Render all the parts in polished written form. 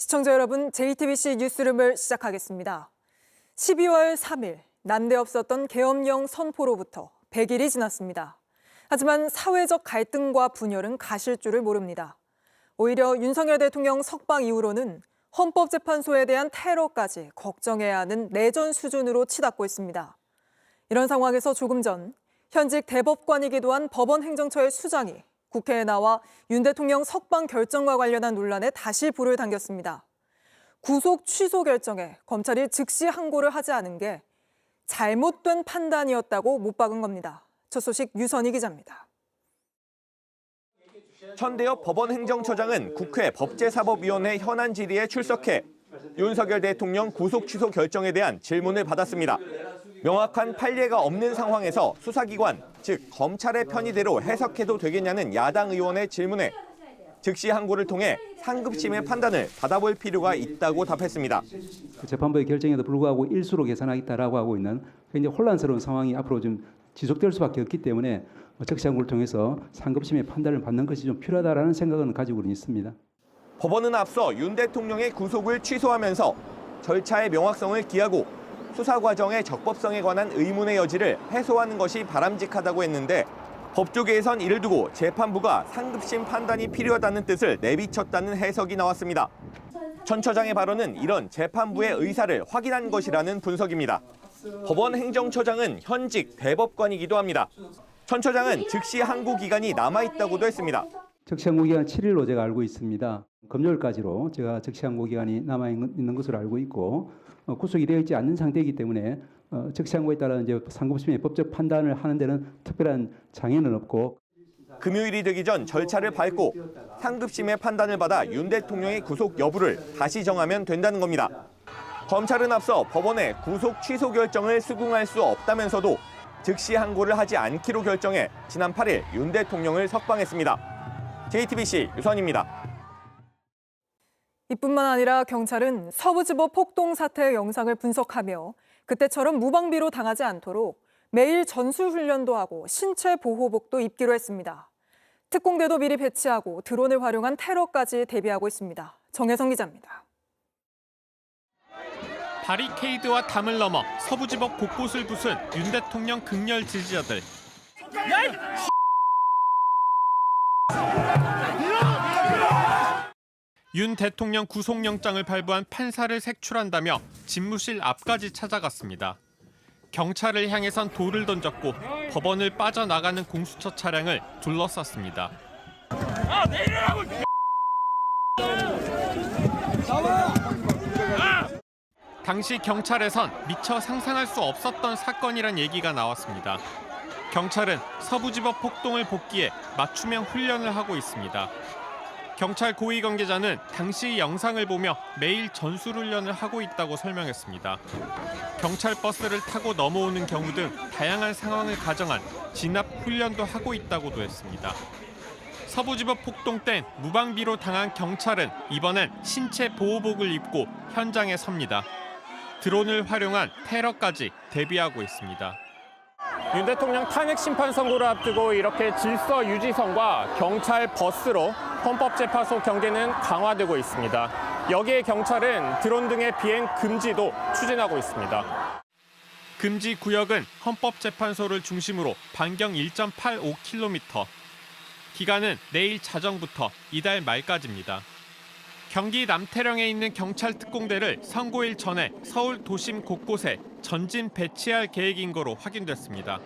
시청자 여러분, JTBC 뉴스룸을 시작하겠습니다. 12월 3일, 난데없었던 계엄령 선포로부터 100일이 지났습니다. 하지만 사회적 갈등과 분열은 가실 줄을 모릅니다. 오히려 윤석열 대통령 석방 이후로는 헌법재판소에 대한 테러까지 걱정해야 하는 내전 수준으로 치닫고 있습니다. 이런 상황에서 조금 전 현직 대법관이기도 한 법원행정처의 수장이 국회에 나와 윤 대통령 석방 결정과 관련한 논란에 다시 불을 당겼습니다. 구속 취소 결정에 검찰이 즉시 항고를 하지 않은 게 잘못된 판단이었다고 못 박은 겁니다. 첫 소식 유선희 기자입니다. 천대엽 법원행정처장은 국회 법제사법위원회 현안 질의에 출석해 윤석열 대통령 구속 취소 결정에 대한 질문을 받았습니다. 명확한 판례가 없는 상황에서 수사기관, 즉 검찰의 편의대로 해석해도 되겠냐는 야당 의원의 질문에 즉시 항고를 통해 상급심의 판단을 받아볼 필요가 있다고 답했습니다. 재판부의 결정에도 불구하고 일수로 계산하겠다라고 하고 있는 굉장히 혼란스러운 상황이 앞으로 좀 지속될 수밖에 없기 때문에 즉시 항고를 통해서 상급심의 판단을 받는 것이 좀 필요하다라는 생각은 가지고 있습니다. 법원은 앞서 윤 대통령의 구속을 취소하면서 절차의 명확성을 기하고 수사 과정의 적법성에 관한 의문의 여지를 해소하는 것이 바람직하다고 했는데 법조계에선 이를 두고 재판부가 상급심 판단이 필요하다는 뜻을 내비쳤다는 해석이 나왔습니다. 천 처장의 발언은 이런 재판부의 의사를 확인한 것이라는 분석입니다. 법원 행정처장은 현직 대법관이기도 합니다. 천 처장은 즉시 항고 기간이 남아있다고도 했습니다. 즉시 항고 기간 7일로 제가 알고 있습니다. 금요일까지로 제가 즉시 항고 기간이 남아있는 것으로 알고 있고 구속이 되어 있지 않는 상태이기 때문에 즉시 항고에 따라 이제 상급심의 법적 판단을 하는 데는 특별한 장애는 없고 금요일이 되기 전 절차를 밟고 상급심의 판단을 받아 윤 대통령의 구속 여부를 다시 정하면 된다는 겁니다. 검찰은 앞서 법원의 구속 취소 결정을 수긍할 수 없다면서도 즉시 항고를 하지 않기로 결정해 지난 8일 윤 대통령을 석방했습니다. JTBC 유선입니다. 이뿐만 아니라 경찰은 서부지법 폭동 사태의 영상을 분석하며 그때처럼 무방비로 당하지 않도록 매일 전술훈련도 하고 신체 보호복도 입기로 했습니다. 특공대도 미리 배치하고 드론을 활용한 테러까지 대비하고 있습니다. 정혜성 기자입니다. 바리케이드와 담을 넘어 서부지법 곳곳을 부순 윤 대통령 극렬 지지자들. 윤 대통령 구속영장을 발부한 판사를 색출한다며 집무실 앞까지 찾아갔습니다. 경찰을 향해선 돌을 던졌고 법원을 빠져나가는 공수처 차량을 둘러쌌습니다. 당시 경찰에선 미처 상상할 수 없었던 사건이란 얘기가 나왔습니다. 경찰은 서부지법 폭동을 복귀해 맞춤형 훈련을 하고 있습니다. 경찰 고위 관계자는 당시 영상을 보며 매일 전술훈련을 하고 있다고 설명했습니다. 경찰 버스를 타고 넘어오는 경우 등 다양한 상황을 가정한 진압 훈련도 하고 있다고도 했습니다. 서부지법 폭동 땐 무방비로 당한 경찰은 이번엔 신체 보호복을 입고 현장에 섭니다. 드론을 활용한 테러까지 대비하고 있습니다. 윤 대통령 탄핵 심판 선고를 앞두고 이렇게 질서 유지선과 경찰 버스로 헌법재판소 경계는 강화되고 있습니다. 여기에 경찰은 드론 등의 비행 금지도 추진하고 있습니다. 금지 구역은 헌법재판소를 중심으로 반경 1.85km. 기간은 내일 자정부터 이달 말까지입니다. 경기 남태령에 있는 경찰 특공대를 선고일 전에 서울 도심 곳곳에 전진 배치할 계획인 거로 확인됐습니다.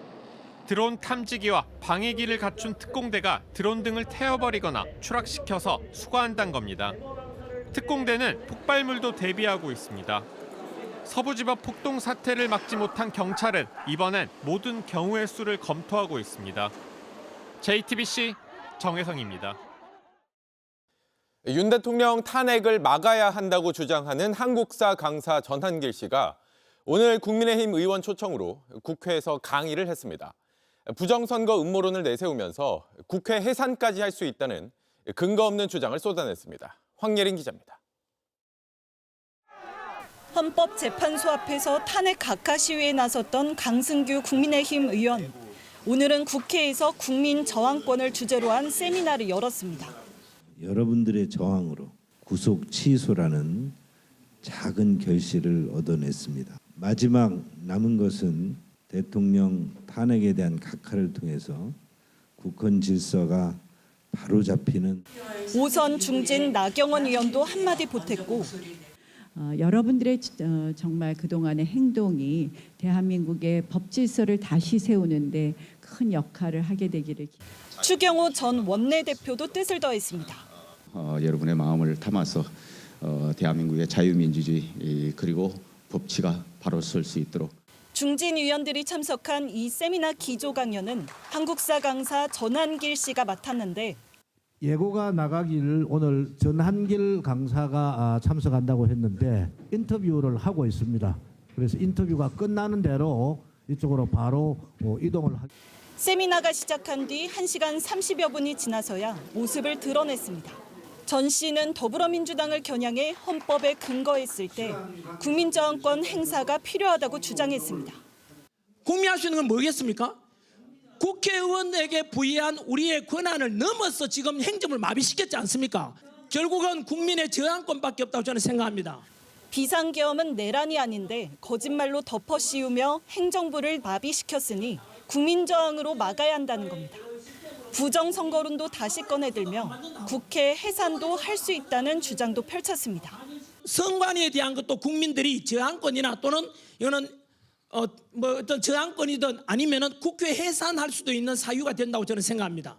드론 탐지기와 방해기를 갖춘 특공대가 드론 등을 태워버리거나 추락시켜서 수거한다는 겁니다. 특공대는 폭발물도 대비하고 있습니다. 서부지법 폭동 사태를 막지 못한 경찰은 이번엔 모든 경우의 수를 검토하고 있습니다. JTBC 정혜성입니다. 윤 대통령 탄핵을 막아야 한다고 주장하는 한국사 강사 전한길 씨가 오늘 국민의힘 의원 초청으로 국회에서 강의를 했습니다. 부정선거 음모론을 내세우면서 국회 해산까지 할 수 있다는 근거 없는 주장을 쏟아냈습니다. 황예린 기자입니다. 헌법재판소 앞에서 탄핵 각하 시위에 나섰던 강승규 국민의힘 의원. 오늘은 국회에서 국민 저항권을 주제로 한 세미나를 열었습니다. 여러분들의 저항으로 구속 취소라는 작은 결실을 얻어냈습니다. 마지막 남은 것은 대통령 탄핵에 대한 각하를 통해서 국헌 질서가 바로잡히는 오선 중진 나경원 의원도 한마디 보탰고 여러분들의 정말 그동안의 행동이 대한민국의 법 질서를 다시 세우는데 큰 역할을 하게 되기를. 추경호 전 원내대표도 뜻을 더했습니다. 여러분의 마음을 담아서 대한민국의 자유민주주의 그리고 법치가 바로 설 수 있도록. 중진 의원들이 참석한 이 세미나 기조 강연은 한국사 강사 전한길 씨가 맡았는데 예고가 나가길 오늘 전한길 강사가 참석한다고 했는데 인터뷰를 하고 있습니다. 그래서 인터뷰가 끝나는 대로 이쪽으로 바로 이동을 하겠습니다. 세미나가 시작한 뒤 1시간 30여 분이 지나서야 모습을 드러냈습니다. 전 씨는 더불어민주당을 겨냥해 헌법에 근거했을 때 국민저항권 행사가 필요하다고 주장했습니다. 국민할 수 있는 건 뭐겠습니까? 국회의원에게 부여한 우리의 권한을 넘어서 지금 행정을 마비시켰지 않습니까? 결국은 국민의 저항권밖에 없다고 저는 생각합니다. 비상계엄은 내란이 아닌데 거짓말로 덮어 씌우며 행정부를 마비시켰으니 국민저항으로 막아야 한다는 겁니다. 부정선거론도 다시 꺼내들며 국회 해산도 할 수 있다는 주장도 펼쳤습니다. 선관위에 대한 것도 국민들이 저항권이나 또는 이거는 어떤 저항권이든 아니면은 국회 해산할 수도 있는 사유가 된다고 저는 생각합니다.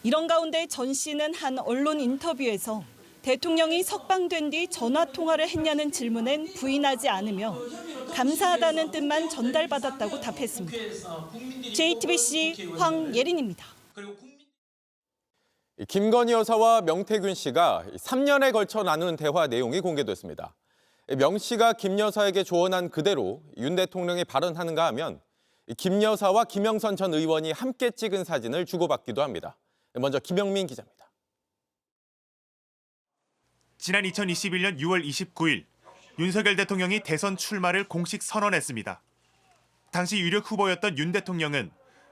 이런 가운데 전 씨는 한 언론 인터뷰에서 대통령이 석방된 뒤 전화 통화를 했냐는 질문엔 부인하지 않으며 감사하다는 뜻만 전달받았다고 답했습니다. JTBC 황예린입니다. 김건희 여사와 명태균 씨가 3년에 걸쳐 나눈 대화 내용이 공개됐습니다. 명 씨가 김 여사에게 조언한 그대로 윤 대통령이 발언하는가 하면 김 여사와 김영선 전 의원이 함께 찍은 사진을 주고받기도 합니다. 먼저 김영민 기자입니다. 지난 2021년 6월 29일 윤석열 대통령이 대선 출마를 공식 선언했습니다. 당시 유력 후보였던 윤 대통령은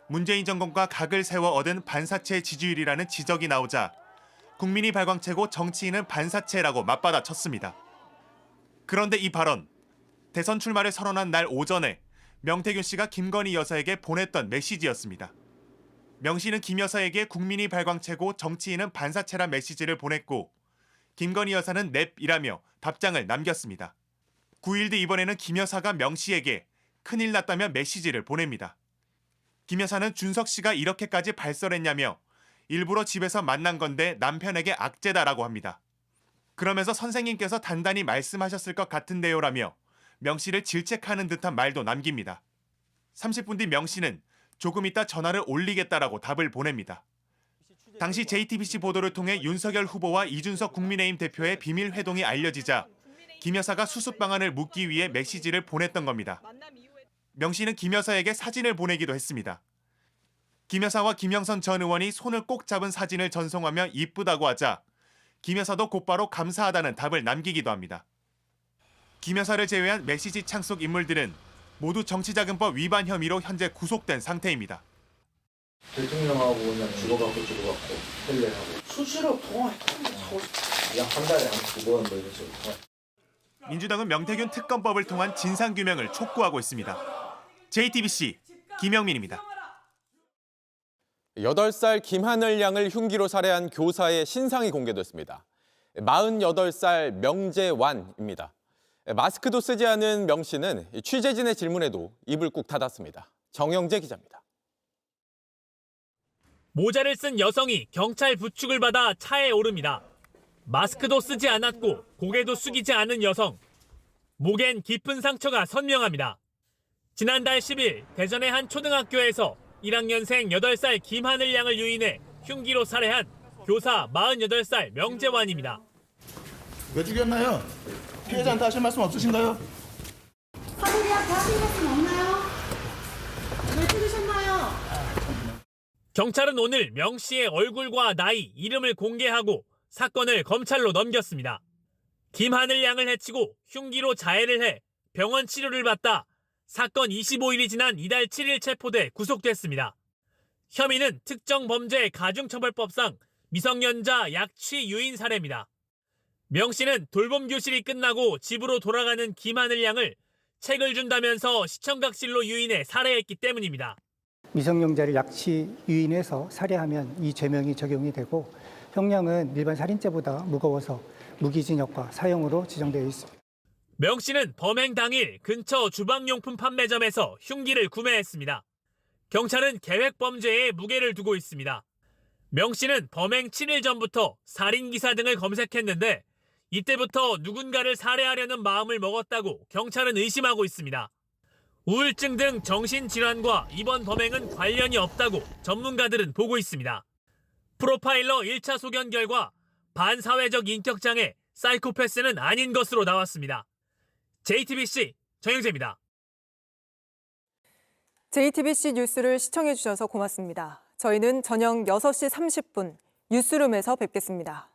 문재인 정권과 각을 세워 얻은 반사체 지지율이라는 지적이 나오자 국민이 발광체고 정치인은 반사체라고 맞받아쳤습니다. 그런데 이 발언, 대선 출마를 선언한 날 오전에 명태균 씨가 김건희 여사에게 보냈던 메시지였습니다. 명 씨는 김 여사에게 국민이 발광체고 정치인은 반사체란 메시지를 보냈고 김건희 여사는 넵이라며 답장을 남겼습니다. 9일 뒤 이번에는 김 여사가 명 씨에게 큰일 났다며 메시지를 보냅니다. 김 여사는 준석 씨가 이렇게까지 발설했냐며 일부러 집에서 만난 건데 남편에게 악재다라고 합니다. 그러면서 선생님께서 단단히 말씀하셨을 것 같은데요라며 명 씨를 질책하는 듯한 말도 남깁니다. 30분 뒤 명 씨는 조금 있다 전화를 올리겠다라고 답을 보냅니다. 당시 JTBC 보도를 통해 윤석열 후보와 이준석 국민의힘 대표의 비밀 회동이 알려지자 김 여사가 수습 방안을 묻기 위해 메시지를 보냈던 겁니다. 명 씨는 김 여사에게 사진을 보내기도 했습니다. 김 여사와 김영선 전 의원이 손을 꼭 잡은 사진을 전송하며 이쁘다고 하자 김 여사도 곧바로 감사하다는 답을 남기기도 합니다. 김 여사를 제외한 메시지 창속 인물들은 모두 정치자금법 위반 혐의로 현재 구속된 상태입니다. 대통령하고 그냥 주고받고 헬레하고 수시로 통화했던 한 달에 한 2번 뭐 이런 식으로 통화. 민주당은 명태균 특검법을 통한 진상규명을 촉구하고 있습니다. JTBC 김영민입니다. 8살 김하늘 양을 흉기로 살해한 교사의 신상이 공개됐습니다. 48살 명재완입니다. 마스크도 쓰지 않은 명 씨는 취재진의 질문에도 입을 꾹 닫았습니다. 정영재 기자입니다. 모자를 쓴 여성이 경찰 부축을 받아 차에 오릅니다. 마스크도 쓰지 않았고 고개도 숙이지 않은 여성. 목엔 깊은 상처가 선명합니다. 지난달 10일 대전의 한 초등학교에서 1학년생 8살 김하늘 양을 유인해 흉기로 살해한 교사 48살 명재완입니다. 왜 죽였나요? 피해자한테 하실 말씀 없으신가요? 사실이야 하실 말씀 없나요? 왜 죽이셨나요? 경찰은 오늘 명 씨의 얼굴과 나이, 이름을 공개하고 사건을 검찰로 넘겼습니다. 김하늘 양을 해치고 흉기로 자해를 해 병원 치료를 받다 사건 25일이 지난 이달 7일 체포돼 구속됐습니다. 혐의는 특정범죄 가중처벌법상 미성년자 약취 유인 살해입니다. 명 씨는 돌봄 교실이 끝나고 집으로 돌아가는 김하늘 양을 책을 준다면서 시청각실로 유인해 살해했기 때문입니다. 미성년자를 약치 유인해서 살해하면 이 죄명이 적용이 되고 형량은 일반 살인죄보다 무거워서 무기징역과 사형으로 지정되어 있습니다. 명 씨는 범행 당일 근처 주방용품 판매점에서 흉기를 구매했습니다. 경찰은 계획 범죄에 무게를 두고 있습니다. 명 씨는 범행 7일 전부터 살인 기사 등을 검색했는데 이때부터 누군가를 살해하려는 마음을 먹었다고 경찰은 의심하고 있습니다. 우울증 등 정신질환과 이번 범행은 관련이 없다고 전문가들은 보고 있습니다. 프로파일러 1차 소견 결과 반사회적 인격장애 사이코패스는 아닌 것으로 나왔습니다. JTBC 정영재입니다. JTBC 뉴스를 시청해주셔서 고맙습니다. 저희는 저녁 6시 30분 뉴스룸에서 뵙겠습니다.